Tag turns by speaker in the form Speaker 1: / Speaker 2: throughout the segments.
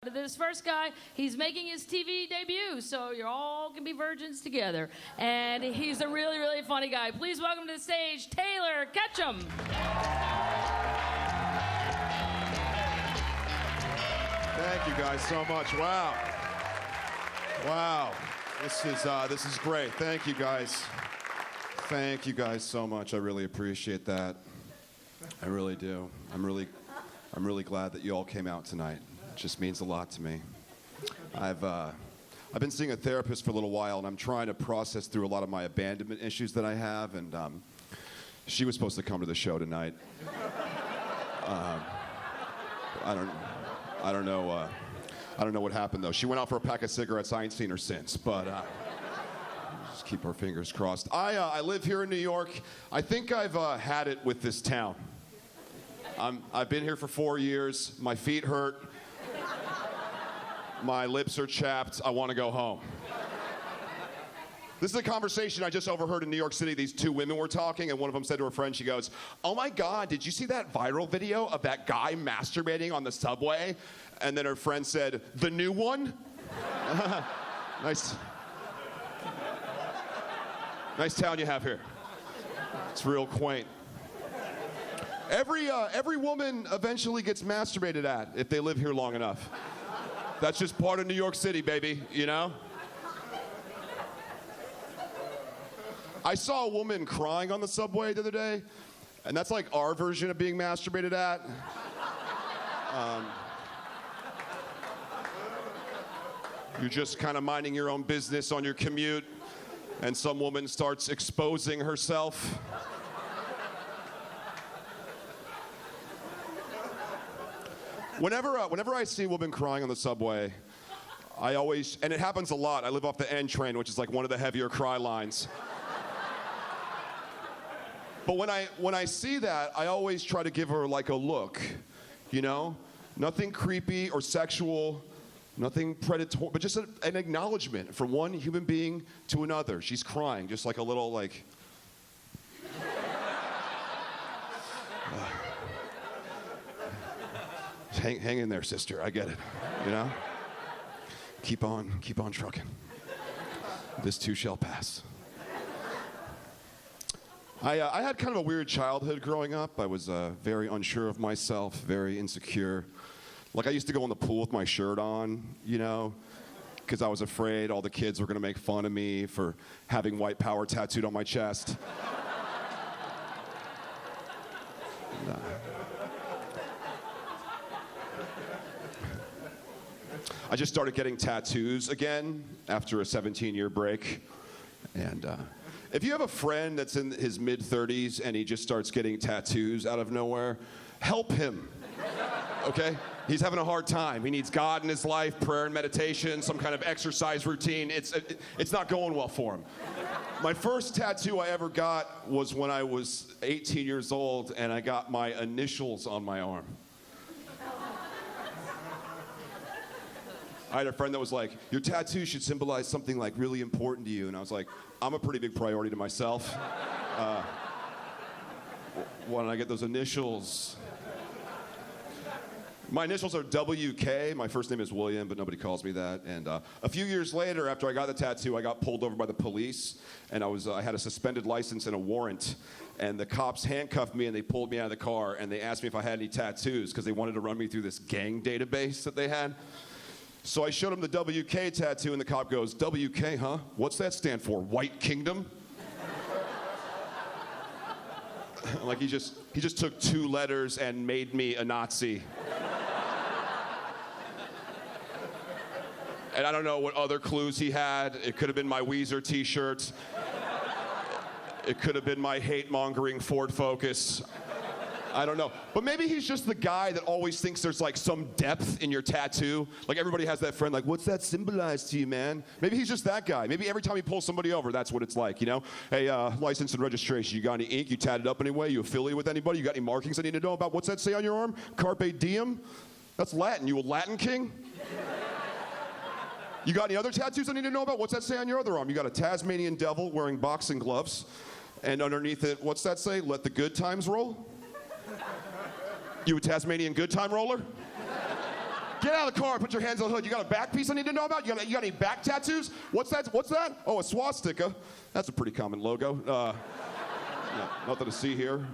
Speaker 1: This first guy, he's making his TV debut, so you're all gonna be virgins together. And he's a really, really funny guy. Please welcome to the stage, Taylor Ketchum.
Speaker 2: Thank you guys so much. Wow. Wow. This is great. Thank you guys. Thank you guys so much. I really appreciate that. I really do. I'm really glad that you all came out tonight. It just means a lot to me. I've been seeing a therapist for a little while, and I'm trying to process through a lot of my abandonment issues that I have, and she was supposed to come to the show tonight. I don't know what happened though. She went out for a pack of cigarettes. I ain't seen her since, but just keep our fingers crossed. I live here in New York. I think I've had it with this town. I've been here for 4 years. My feet hurt. My lips are chapped. I want to go home. This is a conversation I just overheard in New York City. These two women were talking, and one of them said to her friend, she goes, "Oh my God, did you see that viral video of that guy masturbating on the subway?" And then her friend said, "The new one?" Nice town you have here. It's real quaint. Every woman eventually gets masturbated at if they live here long enough. That's just part of New York City, baby, you know? I saw a woman crying on the subway the other day, and that's like our version of being masturbated at. You're just kind of minding your own business on your commute, and some woman starts exposing herself. Whenever I see a woman crying on the subway, I always, and it happens a lot, I live off the N train, which is like one of the heavier cry lines. But when I see that, I always try to give her like a look, you know? Nothing creepy or sexual, nothing predatory, but just an acknowledgement from one human being to another. She's crying, just like a little like... Hang in there, sister. I get it. You know? Keep on trucking. This too shall pass. I had kind of a weird childhood growing up. I was very unsure of myself, very insecure. Like I used to go in the pool with my shirt on, you know, because I was afraid all the kids were going to make fun of me for having white power tattooed on my chest. I just started getting tattoos again after a 17-year break. And if you have a friend that's in his mid-30s and he just starts getting tattoos out of nowhere, help him, okay? He's having a hard time. He needs God in his life, prayer and meditation, some kind of exercise routine. It's not going well for him. My first tattoo I ever got was when I was 18 years old, and I got my initials on my arm. I had a friend that was like, "Your tattoo should symbolize something like really important to you." And I was like, I'm a pretty big priority to myself. Why don't I get those initials? My initials are WK. My first name is William, but nobody calls me that. And a few years later, after I got the tattoo, I got pulled over by the police, and I had a suspended license and a warrant. And the cops handcuffed me, and they pulled me out of the car, and they asked me if I had any tattoos, because they wanted to run me through this gang database that they had. So I showed him the WK tattoo, and the cop goes, "WK, huh? What's that stand for? White Kingdom?" Like he just took 2 letters and made me a Nazi. And I don't know what other clues he had. It could have been my Weezer t-shirt. It could have been my hate-mongering Ford Focus. I don't know. But maybe he's just the guy that always thinks there's like some depth in your tattoo. Like everybody has that friend like, "What's that symbolize to you, man?" Maybe he's just that guy. Maybe every time he pulls somebody over, that's what it's like, you know? "Hey, license and registration. You got any ink? You tatted up anyway? You affiliate with anybody? You got any markings I need to know about? What's that say on your arm? Carpe diem?" That's Latin. You a Latin king? "You got any other tattoos I need to know about? What's that say on your other arm?" "You got a Tasmanian devil wearing boxing gloves. And underneath it, what's that say? Let the good times roll?" "You a Tasmanian good time roller?" Get out of the car, put your hands on the hood. You got a back piece I need to know about? You got any back tattoos? What's that? What's that? Oh, a swastika. That's a pretty common logo. Yeah, nothing to see here.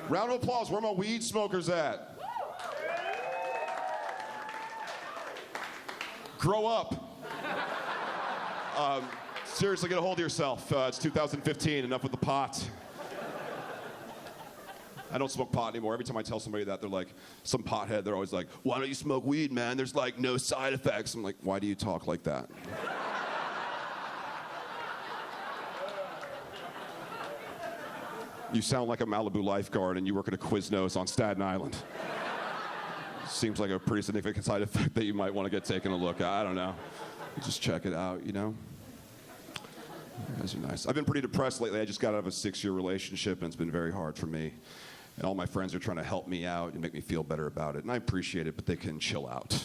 Speaker 2: Round of applause. Where are my weed smokers at? Grow up. Seriously, get a hold of yourself. It's 2015. Enough with the pot. I don't smoke pot anymore. Every time I tell somebody that, they're like, some pothead, they're always like, why don't you smoke weed, man? There's like no side effects. I'm like, why do you talk like that? You sound like a Malibu lifeguard and you work at a Quiznos on Staten Island. Seems like a pretty significant side effect that you might want to get taken a look at. I don't know. Just check it out, you know? You guys are nice. I've been pretty depressed lately. I just got out of a 6-year relationship, and it's been very hard for me. And all my friends are trying to help me out and make me feel better about it. And I appreciate it, but they can chill out.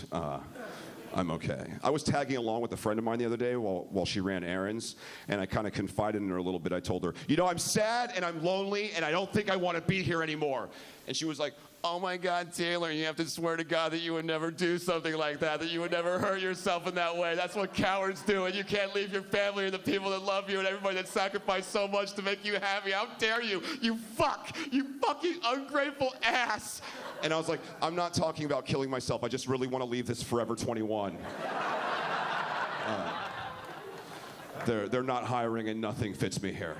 Speaker 2: I'm okay. I was tagging along with a friend of mine the other day while she ran errands, and I kind of confided in her a little bit. I told her, you know, I'm sad and I'm lonely, and I don't think I want to be here anymore. And she was like, oh my God, Taylor, you have to swear to God that you would never do something like that you would never hurt yourself in that way. That's what cowards do, and you can't leave your family and the people that love you and everybody that sacrificed so much to make you happy. How dare you? You fucking ungrateful ass. And I was like, I'm not talking about killing myself. I just really want to leave this Forever 21. They're not hiring and nothing fits me here.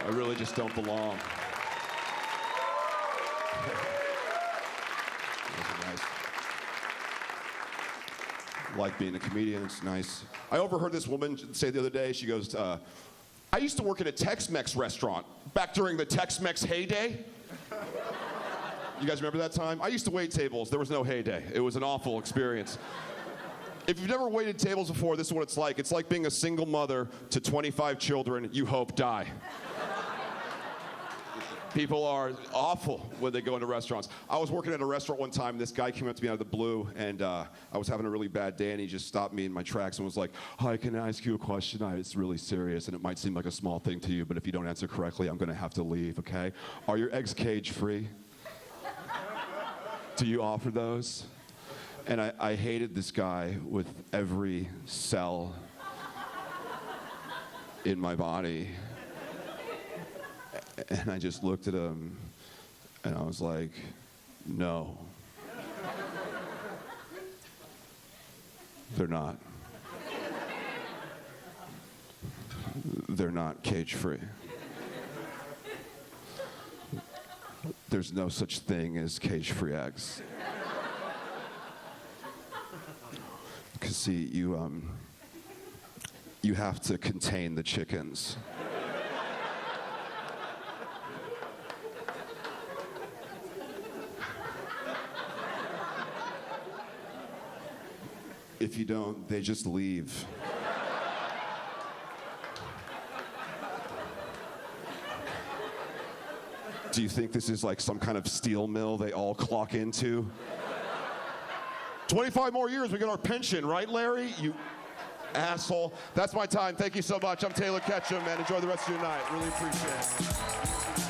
Speaker 2: I really just don't belong. Nice. Like being a comedian, it's nice. I overheard this woman say the other day, she goes, I used to work at a Tex-Mex restaurant back during the Tex-Mex heyday. You guys remember that time? I used to wait tables. There was no heyday. It was an awful experience. If you've never waited tables before, this is what it's like. It's like being a single mother to 25 children you hope die. People are awful when they go into restaurants. I was working at a restaurant one time, and this guy came up to me out of the blue, and I was having a really bad day, and he just stopped me in my tracks and was like, hi, can I ask you a question? It's really serious, and it might seem like a small thing to you, but if you don't answer correctly, I'm going to have to leave, okay? Are your eggs cage-free? Do you offer those? And I hated this guy with every cell in my body. And I just looked at him, and I was like, no. They're not. They're not cage-free. There's no such thing as cage-free eggs. Because see, you have to contain the chickens. If you don't, they just leave. Do you think this is like some kind of steel mill they all clock into? 25 more years, we get our pension, right, Larry? You asshole. That's my time. Thank you so much. I'm Taylor Ketchum, man. Enjoy the rest of your night. Really appreciate it.